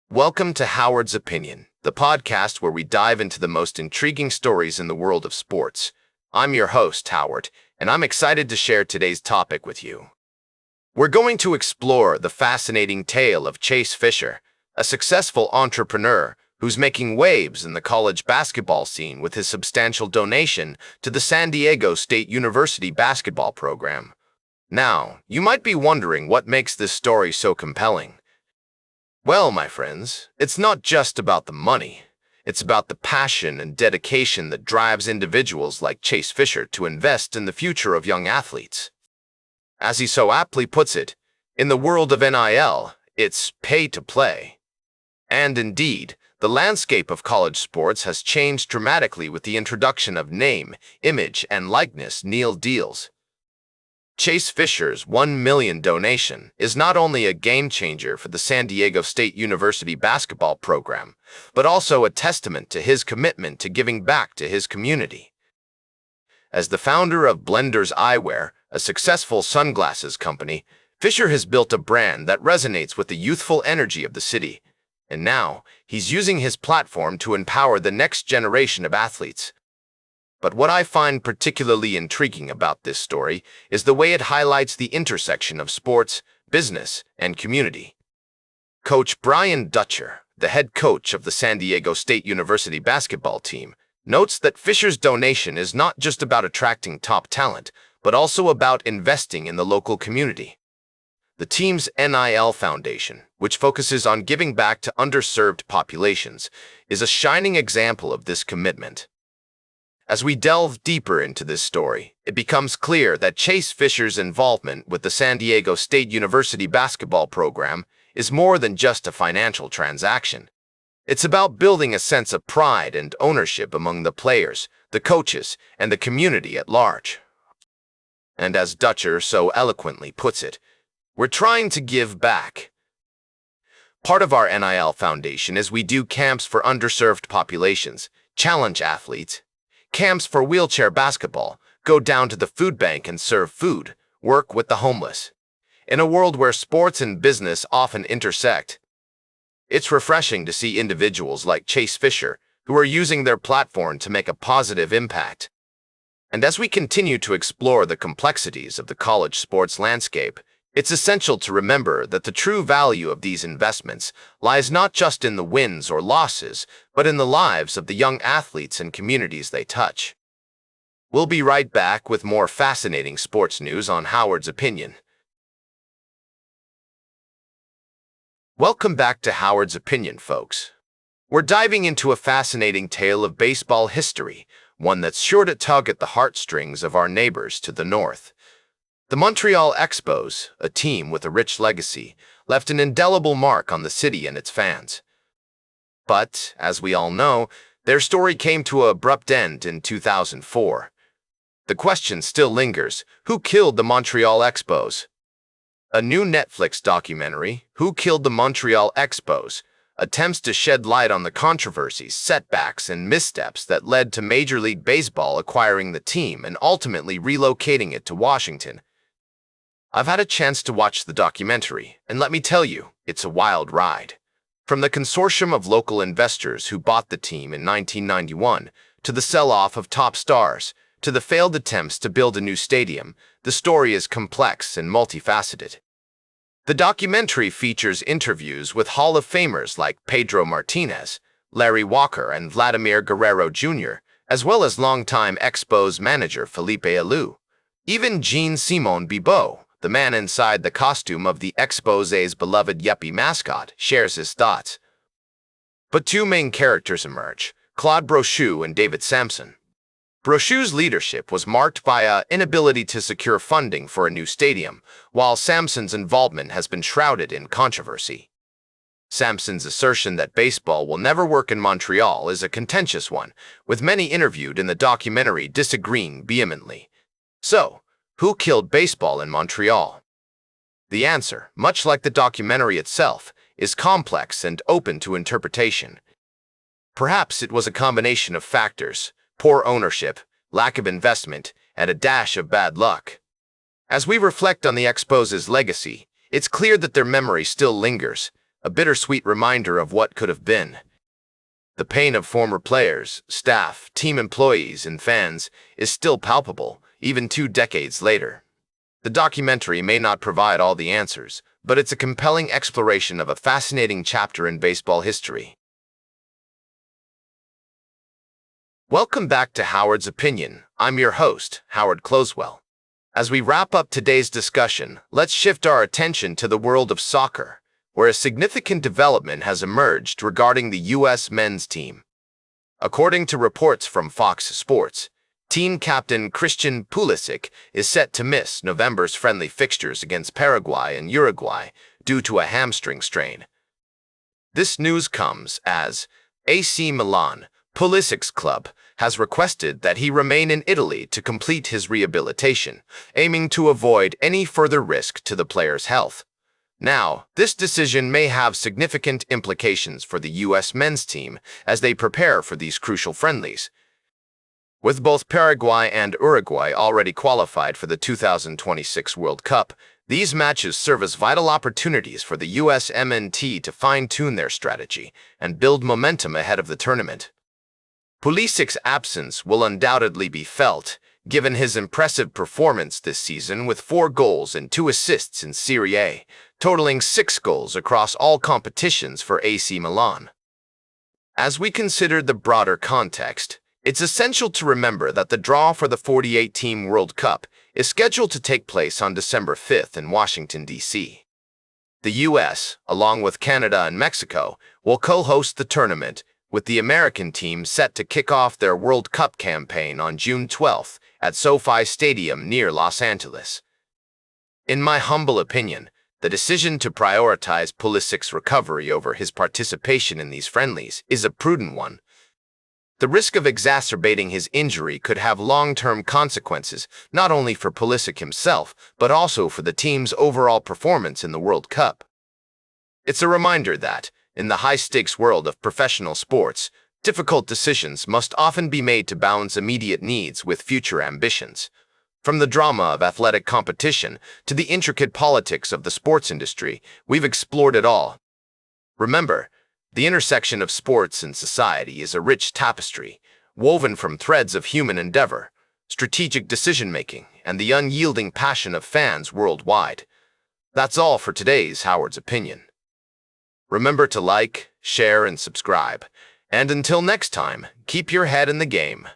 Welcome to Howard's Opinion, the podcast where we dive into the most intriguing stories in the world of sports. I'm your host, Howard, and I'm excited to share today's topic with you. We're going to explore the fascinating tale of Chase Fisher, a successful entrepreneur who's making waves in the college basketball scene with his substantial donation to the San Diego State University basketball program. Now, you might be wondering what makes this story so compelling. Well, my friends, it's not just about the money. It's about the passion and dedication that drives individuals like Chase Fisher to invest in the future of young athletes. As he so aptly puts it, in the world of NIL, it's pay to play. And indeed, the landscape of college sports has changed dramatically with the introduction of name, image, and likeness NIL deals. Chase Fisher's $1 million donation is not only a game-changer for the San Diego State University basketball program, but also a testament to his commitment to giving back to his community. As the founder of Blenders Eyewear, a successful sunglasses company, Fisher has built a brand that resonates with the youthful energy of the city, and now he's using his platform to empower the next generation of athletes. But what I find particularly intriguing about this story is the way it highlights the intersection of sports, business, and community. Coach Brian Dutcher, the head coach of the San Diego State University basketball team, notes that Fisher's donation is not just about attracting top talent, but also about investing in the local community. The team's NIL Foundation, which focuses on giving back to underserved populations, is a shining example of this commitment. As we delve deeper into this story, it becomes clear that Chase Fisher's involvement with the San Diego State University basketball program is more than just a financial transaction. It's about building a sense of pride and ownership among the players, the coaches, and the community at large. And as Dutcher so eloquently puts it, we're trying to give back. Part of our NIL Foundation is we do camps for underserved populations, challenge athletes, camps for wheelchair basketball, go down to the food bank and serve food, work with the homeless. In a world where sports and business often intersect, it's refreshing to see individuals like Chase Fisher who are using their platform to make a positive impact. And as we continue to explore the complexities of the college sports landscape, it's essential to remember that the true value of these investments lies not just in the wins or losses, but in the lives of the young athletes and communities they touch. We'll be right back with more fascinating sports news on Howard's Opinion. Welcome back to Howard's Opinion, folks. We're diving into a fascinating tale of baseball history, one that's sure to tug at the heartstrings of our neighbors to the north. The Montreal Expos, a team with a rich legacy, left an indelible mark on the city and its fans. But, as we all know, their story came to an abrupt end in 2004. The question still lingers: who killed the Montreal Expos? A new Netflix documentary, Who Killed the Montreal Expos?, attempts to shed light on the controversies, setbacks, and missteps that led to Major League Baseball acquiring the team and ultimately relocating it to Washington. I've had a chance to watch the documentary, and let me tell you, it's a wild ride. From the consortium of local investors who bought the team in 1991, to the sell-off of top stars, to the failed attempts to build a new stadium, the story is complex and multifaceted. The documentary features interviews with Hall of Famers like Pedro Martinez, Larry Walker, and Vladimir Guerrero Jr., as well as longtime Expos manager Felipe Alou. Even Jean-Simon Bibeau, the man inside the costume of the Expos' beloved Yuppie mascot, shares his thoughts. But two main characters emerge: Claude Brochu and David Samson. Brochu's leadership was marked by an inability to secure funding for a new stadium, while Samson's involvement has been shrouded in controversy. Samson's assertion that baseball will never work in Montreal is a contentious one, with many interviewed in the documentary disagreeing vehemently. So, who killed baseball in Montreal? The answer, much like the documentary itself, is complex and open to interpretation. Perhaps it was a combination of factors: poor ownership, lack of investment, and a dash of bad luck. As we reflect on the Expos' legacy, it's clear that their memory still lingers, a bittersweet reminder of what could have been. The pain of former players, staff, team employees, and fans is still palpable, even 2 decades later. The documentary may not provide all the answers, but it's a compelling exploration of a fascinating chapter in baseball history. Welcome back to Howard's Opinion. I'm your host, Howard Closewell. As we wrap up today's discussion, let's shift our attention to the world of soccer, where a significant development has emerged regarding the U.S. men's team. According to reports from Fox Sports, team captain Christian Pulisic is set to miss November's friendly fixtures against Paraguay and Uruguay due to a hamstring strain. This news comes as AC Milan, Pulisic's club, has requested that he remain in Italy to complete his rehabilitation, aiming to avoid any further risk to the player's health. Now, this decision may have significant implications for the U.S. men's team as they prepare for these crucial friendlies. With both Paraguay and Uruguay already qualified for the 2026 World Cup, these matches serve as vital opportunities for the USMNT to fine-tune their strategy and build momentum ahead of the tournament. Pulisic's absence will undoubtedly be felt, given his impressive performance this season with 4 goals and 2 assists in Serie A, totaling 6 goals across all competitions for AC Milan. As we consider the broader context, it's essential to remember that the draw for the 48-team World Cup is scheduled to take place on December 5th in Washington, D.C. The U.S., along with Canada and Mexico, will co-host the tournament, with the American team set to kick off their World Cup campaign on June 12th at SoFi Stadium near Los Angeles. In my humble opinion, the decision to prioritize Pulisic's recovery over his participation in these friendlies is a prudent one. The risk of exacerbating his injury could have long-term consequences not only for Pulisic himself, but also for the team's overall performance in the World Cup. It's a reminder that, in the high-stakes world of professional sports, difficult decisions must often be made to balance immediate needs with future ambitions. From the drama of athletic competition to the intricate politics of the sports industry, we've explored it all. Remember, the intersection of sports and society is a rich tapestry, woven from threads of human endeavor, strategic decision-making, and the unyielding passion of fans worldwide. That's all for today's Howard's Opinion. Remember to like, share, and subscribe. And until next time, keep your head in the game.